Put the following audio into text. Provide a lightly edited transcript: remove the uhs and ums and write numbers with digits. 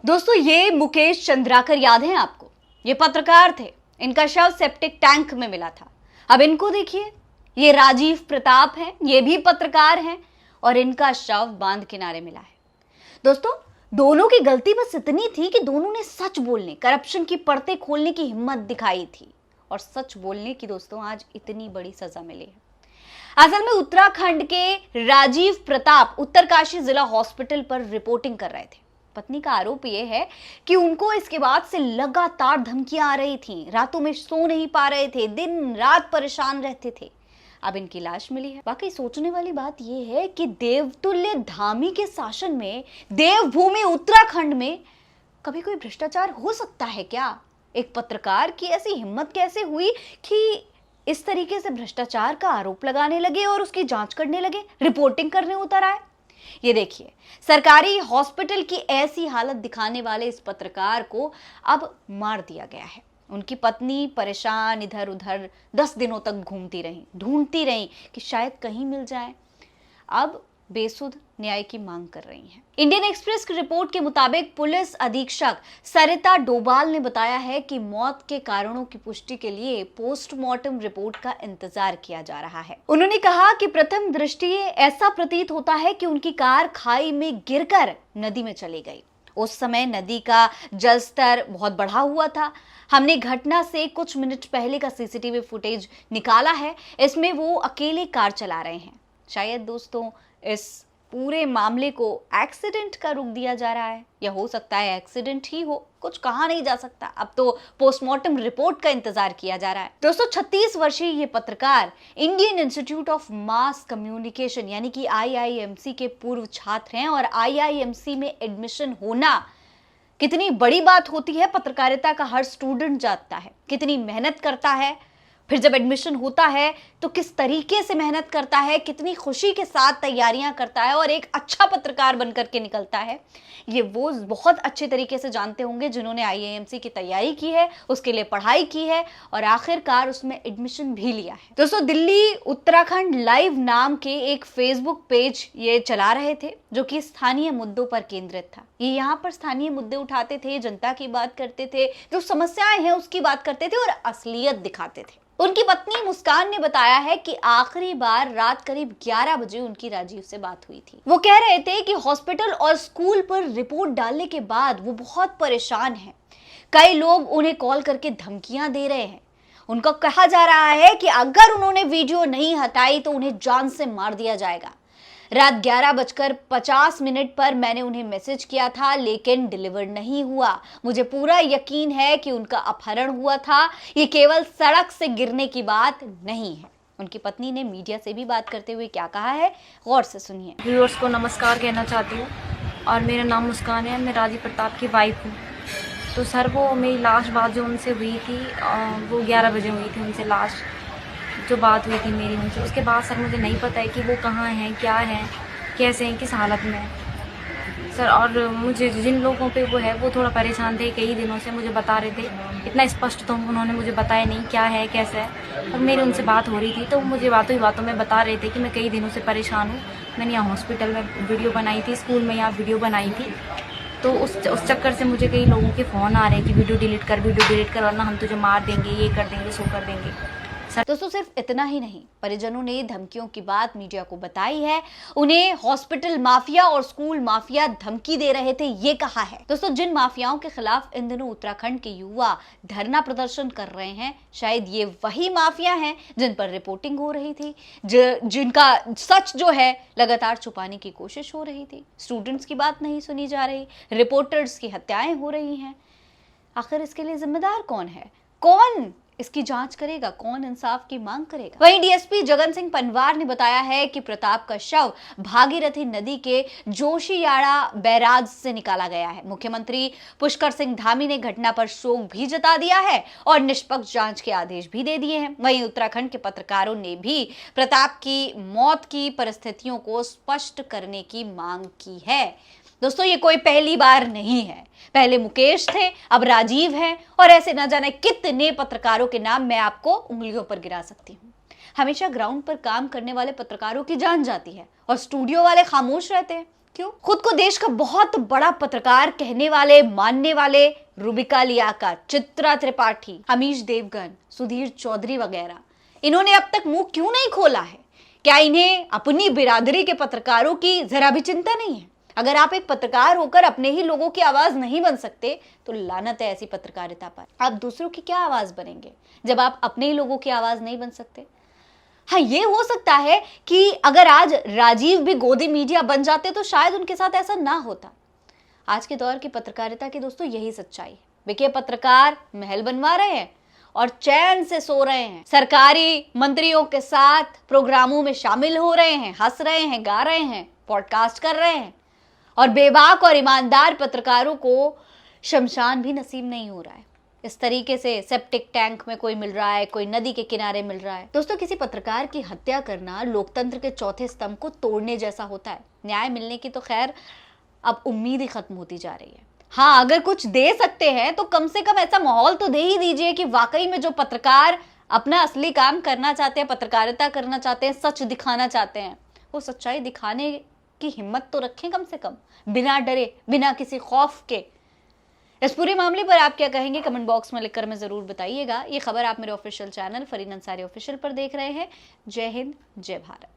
दोस्तों, ये मुकेश चंद्राकर याद है आपको? ये पत्रकार थे। इनका शव सेप्टिक टैंक में मिला था। अब इनको देखिए, ये राजीव प्रताप हैं, ये भी पत्रकार हैं और इनका शव बांध किनारे मिला है। दोस्तों, दोनों की गलती बस इतनी थी कि दोनों ने सच बोलने, करप्शन की परतें खोलने की हिम्मत दिखाई थी और सच बोलने की दोस्तों आज इतनी बड़ी सजा मिली है। असल में उत्तराखंड के राजीव प्रताप उत्तरकाशी जिला हॉस्पिटल पर रिपोर्टिंग कर रहे थे। पत्नी का आरोप यह है कि उनको इसके बाद से लगातार धमकियां आ रही थी, रातों में सो नहीं पा रहे थे, दिन रात परेशान रहते थे। अब इनकी लाश मिली है। वाकई सोचने वाली बात यह है कि देवतुल्य धामी के शासन में, देवभूमि उत्तराखंड में कभी कोई भ्रष्टाचार हो सकता है क्या? एक पत्रकार की ऐसी हिम्मत कैसे हुई कि इस तरीके से भ्रष्टाचार का आरोप लगाने लगे और उसकी जांच करने लगे, रिपोर्टिंग करने उतर आए। ये देखिए, सरकारी हॉस्पिटल की ऐसी हालत दिखाने वाले इस पत्रकार को अब मार दिया गया है। उनकी पत्नी परेशान इधर उधर 10 दिनों तक घूमती रही, ढूंढती रही कि शायद कहीं मिल जाए। अब बेसुध न्याय की मांग कर रही हैं। इंडियन एक्सप्रेस की रिपोर्ट के मुताबिक पुलिस अधीक्षक सरिता डोभाल ने बताया है कि मौत के कारणों की पुष्टि के लिए पोस्टमार्टम रिपोर्ट का इंतजार किया जा रहा है। उन्होंने कहा कि प्रथम दृष्टि ऐसा प्रतीत होता है कि उनकी कार खाई में गिरकर नदी में चली गई। उस समय नदी का जलस्तर बहुत बढ़ा हुआ था। हमने घटना से कुछ मिनट पहले का सीसीटीवी फुटेज निकाला है। इसमें वो अकेले कार चला रहे हैं। शायद दोस्तों इस पूरे मामले को एक्सीडेंट का रुख दिया जा रहा है, या हो सकता है एक्सीडेंट ही हो, कुछ कहा नहीं जा सकता। अब तो पोस्टमार्टम रिपोर्ट का इंतजार किया जा रहा है। दोस्तों, 36 वर्षीय ये पत्रकार Indian institute of mass communication यानी कि IIMC के पूर्व छात्र हैं और IIMC में एडमिशन होना कितनी बड़ी बात होती है, पत्रकारिता का हर स्टूडेंट जानता है। कितनी मेहनत करता है, फिर जब एडमिशन होता है तो किस तरीके से मेहनत करता है, कितनी खुशी के साथ तैयारियां करता है और एक अच्छा पत्रकार बनकर के निकलता है। ये वो बहुत अच्छे तरीके से जानते होंगे जिन्होंने IIMC की तैयारी की है, उसके लिए पढ़ाई की है और आखिरकार उसमें एडमिशन भी लिया है। दोस्तों, दिल्ली उत्तराखंड लाइव नाम के एक फेसबुक पेज ये चला रहे थे जो कि स्थानीय मुद्दों पर केंद्रित था। ये यहाँ पर स्थानीय मुद्दे उठाते थे, जनता की बात करते थे, जो समस्याएं हैं उसकी बात करते थे और असलियत दिखाते थे। उनकी पत्नी मुस्कान ने बताया है कि आखिरी बार रात करीब 11 बजे उनकी राजीव से बात हुई थी। वो कह रहे थे कि हॉस्पिटल और स्कूल पर रिपोर्ट डालने के बाद वो बहुत परेशान हैं। कई लोग उन्हें कॉल करके धमकियां दे रहे हैं। उनको कहा जा रहा है कि अगर उन्होंने वीडियो नहीं हटाई तो उन्हें जान से मार दिया जाएगा। रात 11:50 पर मैंने उन्हें मैसेज किया था, लेकिन डिलीवर नहीं हुआ। मुझे पूरा यकीन है कि उनका अपहरण हुआ था। ये केवल सड़क से गिरने की बात नहीं है। उनकी पत्नी ने मीडिया से भी बात करते हुए क्या कहा है, गौर से सुनिए। व्यूअर्स को नमस्कार कहना चाहती हूँ और मेरा नाम मुस्कान है। मैं राजीव प्रताप की वाइफ हूँ। तो सर, वो मेरी लास्ट बात जो उनसे हुई थी वो 11 बजे हुई थी। उनसे लास्ट जो बात हुई थी मेरी उनसे, उसके बाद सर मुझे नहीं पता है कि वो कहाँ हैं, क्या हैं, कैसे हैं, किस हालत में हैं सर। और मुझे जिन लोगों पे वो है वो थोड़ा परेशान थे, कई दिनों से मुझे बता रहे थे। इतना स्पष्ट तो उन्होंने मुझे बताया नहीं क्या है कैसा है। और मेरी उनसे बात हो रही थी तो मुझे बातों ही बातों में बता रहे थे कि मैं कई दिनों से परेशान हूँ। मैंने यहाँ हॉस्पिटल में वीडियो बनाई थी, स्कूल में यहाँ वीडियो बनाई थी। तो उस चक्कर से मुझे कई लोगों के फ़ोन आ रहे हैं कि वीडियो डिलीट कर, वरना हम तुझे मार देंगे, ये कर देंगे, सो कर देंगे। दोस्तों, सिर्फ इतना ही नहीं, परिजनों ने धमकियों की बात मीडिया को बताई है। उन्हें हॉस्पिटल माफिया और स्कूल माफिया धमकी दे रहे थे, ये कहा है। दोस्तों, जिन माफियाओं के खिलाफ इन दिनों उत्तराखंड के युवा धरना प्रदर्शन कर रहे हैं, शायद ये वही माफिया हैं जिन पर रिपोर्टिंग हो रही थी, जिनका सच जो है लगातार छुपाने की कोशिश हो रही थी। स्टूडेंट्स की बात नहीं सुनी जा रही, रिपोर्टर्स की हत्याएं हो रही हैं। आखिर इसके लिए जिम्मेदार कौन है? कौन इसकी जांच करेगा? कौन इंसाफ की मांग करेगा? वहीं डीएसपी जगन सिंह पनवार ने बताया है कि प्रताप का शव भागीरथी नदी के जोशीयाड़ा बैराज से निकाला गया है। मुख्यमंत्री पुष्कर सिंह धामी ने घटना पर शोक भी जता दिया है और निष्पक्ष जांच के आदेश भी दे दिए हैं। वहीं उत्तराखंड के पत्रकारों ने भी प्रताप की मौत की परिस्थितियों को स्पष्ट करने की मांग की है। दोस्तों, ये कोई पहली बार नहीं है। पहले मुकेश थे, अब राजीव हैं और ऐसे न जाने कितने पत्रकारों के नाम मैं आपको उंगलियों पर गिरा सकती हूँ। हमेशा ग्राउंड पर काम करने वाले पत्रकारों की जान जाती है और स्टूडियो वाले खामोश रहते हैं। क्यों? खुद को देश का बहुत बड़ा पत्रकार कहने वाले, मानने वाले रूबिका लियाकत, चित्रा त्रिपाठी, अमीश देवगन, सुधीर चौधरी वगैरह, इन्होंने अब तक मुंह क्यों नहीं खोला है? क्या इन्हें अपनी बिरादरी के पत्रकारों की जरा भी चिंता नहीं है? अगर आप एक पत्रकार होकर अपने ही लोगों की आवाज नहीं बन सकते तो लानत है ऐसी पत्रकारिता पर। आप दूसरों की क्या आवाज बनेंगे जब आप अपने ही लोगों की आवाज नहीं बन सकते? हाँ, ये हो सकता है कि अगर आज राजीव भी गोदी मीडिया बन जाते तो शायद उनके साथ ऐसा ना होता। आज के दौर की पत्रकारिता की दोस्तों यही सच्चाई है। देखिए, पत्रकार महल बनवा रहे हैं और चैन से सो रहे हैं, सरकारी मंत्रियों के साथ प्रोग्रामों में शामिल हो रहे हैं, हंस रहे हैं, गा रहे हैं, पॉडकास्ट कर रहे हैं, और बेबाक और ईमानदार पत्रकारों को शमशान भी नसीब नहीं हो रहा है। इस तरीके से सेप्टिक टैंक में कोई मिल रहा है, कोई नदी के किनारे मिल रहा है। दोस्तों, किसी पत्रकार की हत्या करना लोकतंत्र के चौथे स्तंभ को तोड़ने जैसा होता है। न्याय मिलने की तो खैर अब उम्मीद ही खत्म होती जा रही है। हाँ, अगर कुछ दे सकते हैं तो कम से कम ऐसा माहौल तो दे ही दीजिए कि वाकई में जो पत्रकार अपना असली काम करना चाहते हैं, पत्रकारिता करना चाहते हैं, सच दिखाना चाहते हैं, वो सच्चाई दिखाने की हिम्मत तो रखें कम से कम, बिना डरे, बिना किसी खौफ के। इस पूरे मामले पर आप क्या कहेंगे कमेंट बॉक्स में लिखकर हमें जरूर बताइएगा। ये खबर आप मेरे official channel Fareen Ansari official पर देख रहे हैं। जय हिंद, जय भारत।